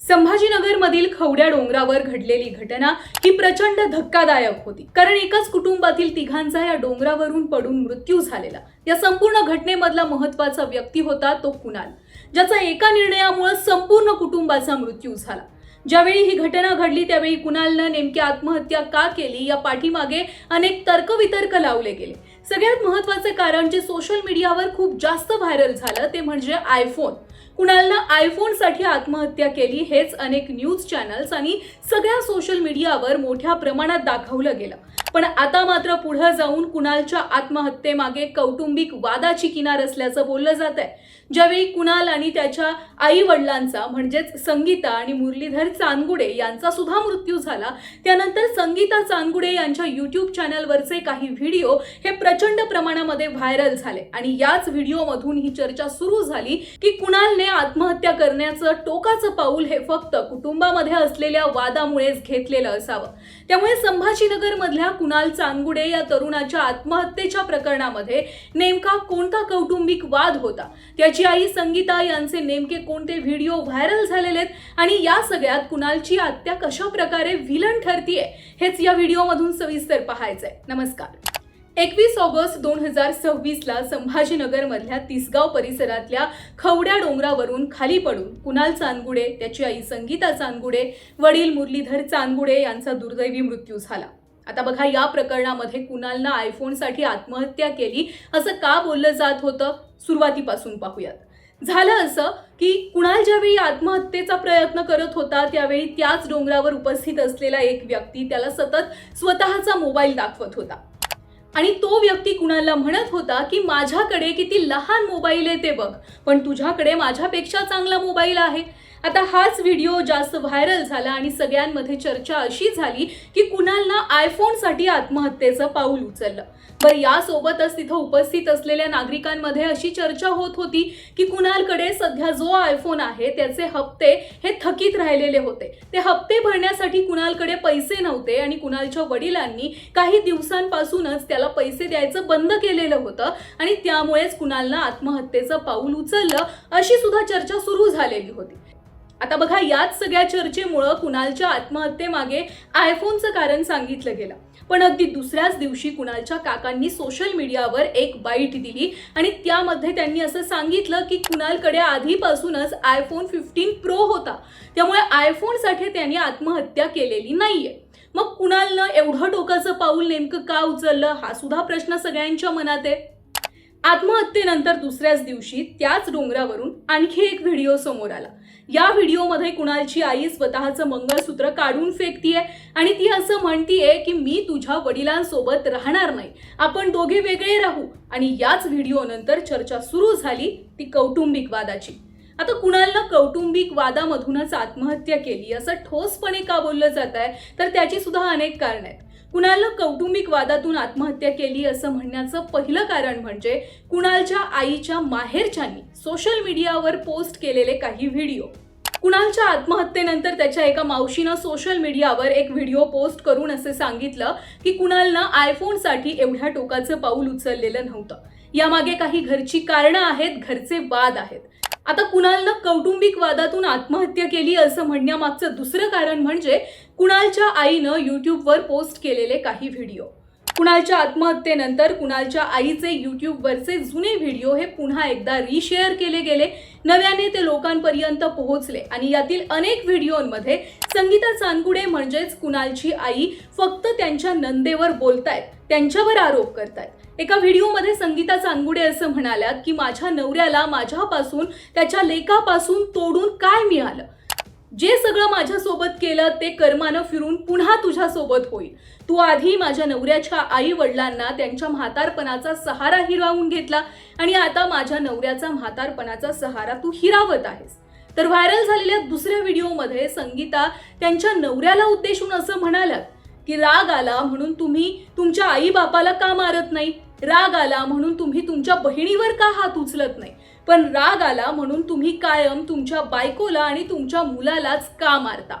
संभाजीनगरमधील खवड्या डोंगरावर घडलेली घटना ही प्रचंड धक्कादायक होती। कारण एकाच कुटुंबातील तिघांचा या डोंगरावरून पडून मृत्यू झालेला। या संपूर्ण घटनेमधला महत्त्वाचा व्यक्ती होता तो कुणाल, ज्याचा एका निर्णयामुळे संपूर्ण कुटुंबाचा मृत्यू झाला। ज्यावेळी ही घटना घडली त्यावेळी कुणालने नेमकी आत्महत्या का केली या पाठीमागे अनेक तर्कवितर्क लावले गेले। सगळ्यात महत्त्वाचे कारण जे सोशल मीडियावर खूप जास्त व्हायरल झालं ते म्हणजे आयफोन। कुणालनं आयफोनसाठी आत्महत्या केली हेच अनेक न्यूज चॅनल्स आणि सगळ्या सोशल मीडियावर मोठ्या प्रमाणात दाखवलं गेलं। पण आता मात्र पुढे जाऊन कुणालच्या आत्महत्येमागे कौटुंबिक वादाची किनार असल्याचं बोललं जात आहे। ज्यावेळी कुणाल आणि त्याच्या आई वडिलांचा म्हणजेच संगीता आणि मुरलीधर चांदगुडे यांचा सुद्धा मृत्यू झाला, त्यानंतर संगीता चांदगुडे यांच्या YouTube चॅनलवरचे काही व्हिडिओ हे प्रचंड प्रमाणामध्ये व्हायरल झाले आणि याच व्हिडिओमधून ही चर्चा सुरू झाली की कुणालने आत्महत्या करण्याचं टोकाचं पाऊल हे फक्त कुटुंबामध्ये असलेल्या वादामुळेच घेतलेलं असावं। त्यामुळे संभाजीनगरमधल्या कुणाल चांदगुडे या तरुणाच्या आत्महत्येच्या प्रकरणामध्ये नेमका कोणता कौटुंबिक वाद होता, त्याची आई संगीता यांचे नेमके कोणते व्हिडिओ व्हायरल झालेले आहेत आणि या सगळ्यात कुणालची हत्या कशा प्रकारे विलन ठरतीये हेच या व्हिडिओमधून सविस्तर पाहायचंय। नमस्कार। 21 ऑगस्ट 2026 ला संभाजीनगरमधल्या तिसगाव परिसरातल्या खवड्या डोंगरावरून खाली पडून कुणाल चांदगुडे, त्याची आई संगीता चांदगुडे, वडील मुरलीधर चांदगुडे यांचा दुर्दैवी मृत्यू झाला। आता बघा, या प्रकरणामध्ये कुणालनं आयफोनसाठी आत्महत्या केली असं का बोललं जात होतं, सुरुवातीपासून पाहूयात। झालं असं की कुणाल ज्यावेळी आत्महत्येचा प्रयत्न करत होता त्यावेळी त्याच डोंगरावर उपस्थित असलेला एक व्यक्ती त्याला सतत स्वतःचा मोबाईल दाखवत होता आणि तो व्यक्ती कुणालला म्हणत होता की माझ्याकडे किती लहान मोबाईल आहे ते बघ, पण तुझ्याकडे माझ्यापेक्षा चांगला मोबाईल आहे। आता हाच व्हिडिओ जास्त व्हायरल झाला आणि सगळ्यांमध्ये चर्चा अशी झाली की कुणालनं आयफोनसाठी आत्महत्येचं पाऊल उचललं। बरं, यासोबतच तिथं उपस्थित असलेल्या नागरिकांमध्ये अशी चर्चा होत होती की कुणालकडे सध्या जो आयफोन आहे त्याचे हप्ते हे थकीत राहिलेले होते, ते हप्ते भरण्यासाठी कुणालकडे पैसे नव्हते आणि कुणालच्या वडिलांनी काही दिवसांपासूनच त्याला पैसे द्यायचं बंद केलेलं होतं आणि त्यामुळेच कुणालनं आत्महत्येचं पाऊल उचललं अशी सुद्धा चर्चा सुरू झालेली होती। आता बघा, याच सगळ्या चर्चेमुळे कुणालच्या आत्महत्येमागे आयफोनचं कारण सांगितलं गेलं। पण अगदी दुसऱ्याच दिवशी कुणालच्या काकांनी सोशल मीडियावर एक बाईट दिली आणि त्यामध्ये त्यांनी असं सांगितलं की कुणालकडे आधीपासूनच आयफोन 15 प्रो होता, त्यामुळे आयफोनसाठी त्यांनी आत्महत्या केलेली नाहीये। मग कुणालनं एवढं टोकाचं पाऊल नेमकं का उचललं हा सुद्धा प्रश्न सगळ्यांच्या मनात आहे। आत्महत्येनंतर दुसऱ्याच दिवशी त्याच डोंगरावरून आणखी एक व्हिडिओ समोर आला। या व्हिडिओमध्ये कुणालची आई स्वतःचं मंगळसूत्र काढून फेकतीये आणि ती असं म्हणतीये की मी तुझ्या वडिलांसोबत राहणार नाही, आपण दोघे वेगळे राहू। आणि याच व्हिडिओनंतर चर्चा सुरू झाली ती कौटुंबिक वादाची। आता कुणालनं कौटुंबिक वादामधूनच आत्महत्या केली असं ठोसपणे का बोललं जात आहे, तर त्याची सुद्धा अनेक कारण आहेत। कुणालनं कौटुंबिक वादातून आत्महत्या केली असं म्हणण्याचं पहिलं कारण म्हणजे कुणालच्या आईच्या माहेरच्यांनी सोशल मीडियावर पोस्ट केलेले काही व्हिडिओ। कुणालच्या आत्महत्येनंतर त्याच्या एका मावशीनं सोशल मीडियावर एक व्हिडिओ पोस्ट करून असे सांगितलं की कुणालनं आयफोनसाठी एवढ्या टोकाचं पाऊल उचललेलं नव्हतं, यामागे काही घरची कारणं आहेत, घरचे वाद आहेत। आता कुणालनं कौटुंबिक वादातून आत्महत्या केली असं म्हणण्यामागचं दुसरं कारण म्हणजे कुणालच्या आईनं YouTubeवर पोस्ट केलेले काही व्हिडिओ। कुणालच्या आत्महत्येनंतर कुणालच्या आईचे YouTubeवरचे जुने व्हिडिओ हे पुन्हा एकदा रिशेअर केले गेले, नव्याने ते लोकांपर्यंत पोहोचले आणि यातील अनेक व्हिडिओंमध्ये संगीता चांदगुडे म्हणजेच कुणालची आई फक्त त्यांच्या नंदेवर बोलतायत, त्यांच्यावर आरोप करतायत। एका व्हिडिओमध्ये संगीता चांदगुडे असं म्हणाल्यात की माझ्या नवऱ्याला माझ्यापासून, त्याच्या लेकापासून तोडून काय मिळालं, जे सगळं माझ्यासोबत केलं ते कर्मानं फिरून पुन्हा तुझ्यासोबत होईल। तू आधी माझ्या नवऱ्याच्या आई वडिलांना त्यांच्या म्हातारपणाचा सहारा हिरावून घेतला आणि आता माझ्या नवऱ्याचा म्हातारपणाचा सहारा तू हिरावत आहेस। तर व्हायरल झालेल्या दुसऱ्या व्हिडिओमध्ये संगीता त्यांच्या नवऱ्याला उद्देशून असं म्हणाल्यात की राग आला म्हणून तुम्ही तुमच्या आई बापाला का मारत नाही, राग आला म्हणून तुम्ही तुमच्या बहिणीवर का हात उचलत नाही, पण राग आला म्हणून तुम्ही कायम तुमच्या बायकोला आणि तुमच्या मुलालाच का मारता।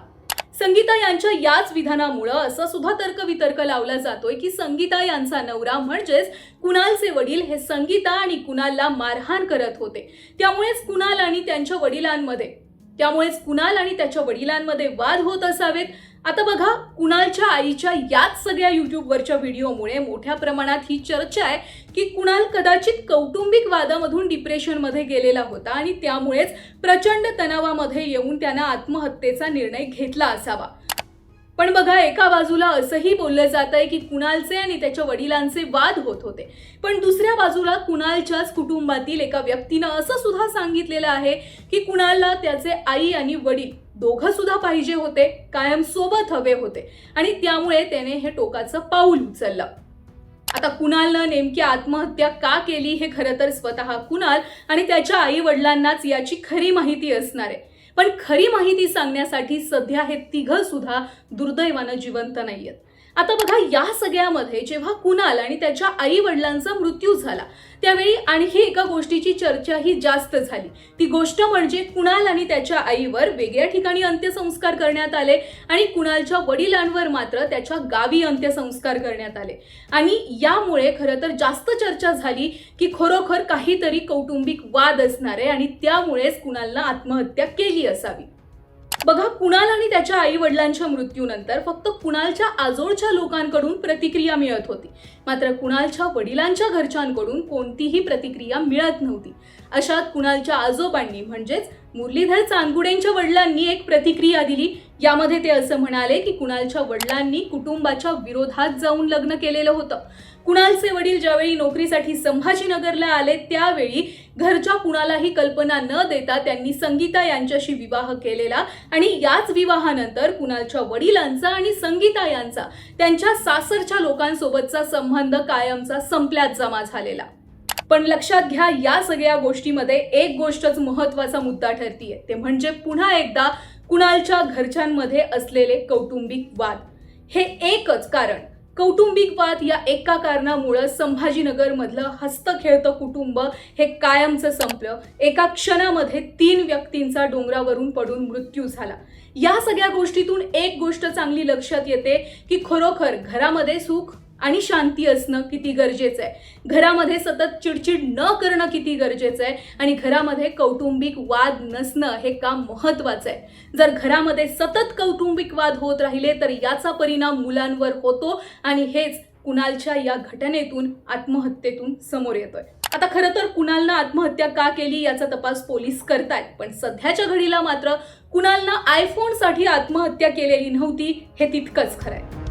संगीता यांच्या याच विधानामुळे असं सुद्धा तर्कवितर्क लावला जातोय की संगीता यांचा नवरा म्हणजेच कुणालचे वडील हे संगीता आणि कुणालला मारहाण करत होते, त्यामुळेच कुणाल आणि त्यांच्या वडिलांमध्ये त्यामुळेच कुणाल आणि त्याच्या वडिलांमध्ये वाद होत असावेत. आता बघा, कुणालच्या आईच्या याच सगळ्या युट्यूबवरच्या व्हिडिओमुळे मोठ्या प्रमाणात ही चर्चा आहे की कुणाल कदाचित कौटुंबिक वादामधून डिप्रेशनमध्ये गेलेला होता आणि त्यामुळेच प्रचंड तणावामध्ये येऊन त्यानं आत्महत्येचा निर्णय घेतला असावा. पण बघा, एका बाजूला असंही बोललं जात आहे की कुणालचे आणि त्याच्या वडिलांचे वाद होत होते, पण दुसऱ्या बाजूला कुणालच्याच कुटुंबातील एका व्यक्तीनं असं सुद्धा सांगितलेलं आहे की कुणालला त्याचे आई आणि वडील दोघं सुद्धा पाहिजे होते, कायम सोबत हवे होते आणि त्यामुळे त्याने हे टोकाचं पाऊल उचललं. आता कुणालनं नेमकी आत्महत्या का केली हे खरं तर स्वतः कुणाल आणि त्याच्या आई वडिलांनाच याची खरी माहिती असणार आहे. पण खरी माहिती सांगण्यासाठी सध्या हे तिघं सुद्धा दुर्दैवानं जिवंत नाहीयेत. आता बघा, या सगळ्यामध्ये जेव्हा कुणाल आणि त्याच्या आई वडिलांचा मृत्यू झाला त्यावेळी आणखी एका गोष्टीची चर्चा ही जास्त झाली. ती गोष्ट म्हणजे कुणाल आणि त्याच्या आईवर वेगळ्या ठिकाणी अंत्यसंस्कार करण्यात आले आणि कुणालच्या वडिलांवर मात्र त्याच्या गावी अंत्यसंस्कार करण्यात आले. आणि यामुळे खरं तर जास्त चर्चा झाली की खरोखर काहीतरी कौटुंबिक वाद असणार आहे आणि त्यामुळेच कुणालनं आत्महत्या केली असावी. बघा, कुणाल आणि त्याच्या आई वडिलांच्या मृत्यूनंतर फक्त कुणालच्या आजोळच्या लोकांकडून प्रतिक्रिया मिळत होती, मात्र कुणालच्या वडिलांच्या घरच्यांकडून कोणतीही प्रतिक्रिया मिळत नव्हती. अशात कुणालच्या आजोबांनी म्हणजेच मुरलीधर चांदगुडेंच्या वडिलांनी एक प्रतिक्रिया दिली. यामध्ये ते असं म्हणाले की कुणालच्या वडिलांनी कुटुंबाच्या विरोधात जाऊन लग्न केलेलं होतं. कुणालचे वडील ज्यावेळी नोकरीसाठी संभाजीनगरला आले त्यावेळी घरच्या कुणालाही कल्पना न देता त्यांनी संगीता यांच्याशी विवाह केलेला आणि याच विवाहानंतर कुणालच्या वडिलांचा आणि संगीता यांचा त्यांच्या सासरच्या लोकांसोबतचा संबंध कायमचा संपल्यात जमा झालेला. पण लक्षात घ्या, या सगळ्या गोष्टीमध्ये एक गोष्टच महत्त्वाचा मुद्दा ठरतीये, ते म्हणजे पुन्हा एकदा कुणालच्या घरच्यांमध्ये असलेले कौटुंबिक वाद. हे एकच कारण, कौटुंबिक वाद या एका कारणामुळे संभाजीनगरमधलं हस्तखेळतं कुटुंब हे कायमचं संपलं. एका क्षणामध्ये 3 व्यक्तींचा डोंगरावरून पडून मृत्यू झाला. या सगळ्या गोष्टीतून एक गोष्ट चांगली लक्षात येते की खरोखर घरामध्ये सुख आणि शांती असणं किती गरजेचं आहे, घरामध्ये सतत चिडचिड न करणं किती गरजेचं आहे आणि घरामध्ये कौटुंबिक वाद नसणं हे काम महत्त्वाचं आहे. जर घरामध्ये सतत कौटुंबिक वाद होत राहिले तर याचा परिणाम मुलांवर होतो आणि हेच कुणालच्या या घटनेतून, आत्महत्येतून समोर येतोय. आता खरं तर कुणालनं आत्महत्या का केली याचा तपास पोलीस करतायत, पण सध्याच्या घडीला मात्र कुणालनं आयफोनसाठी आत्महत्या केलेली नव्हती हे तितकंच खरं आहे.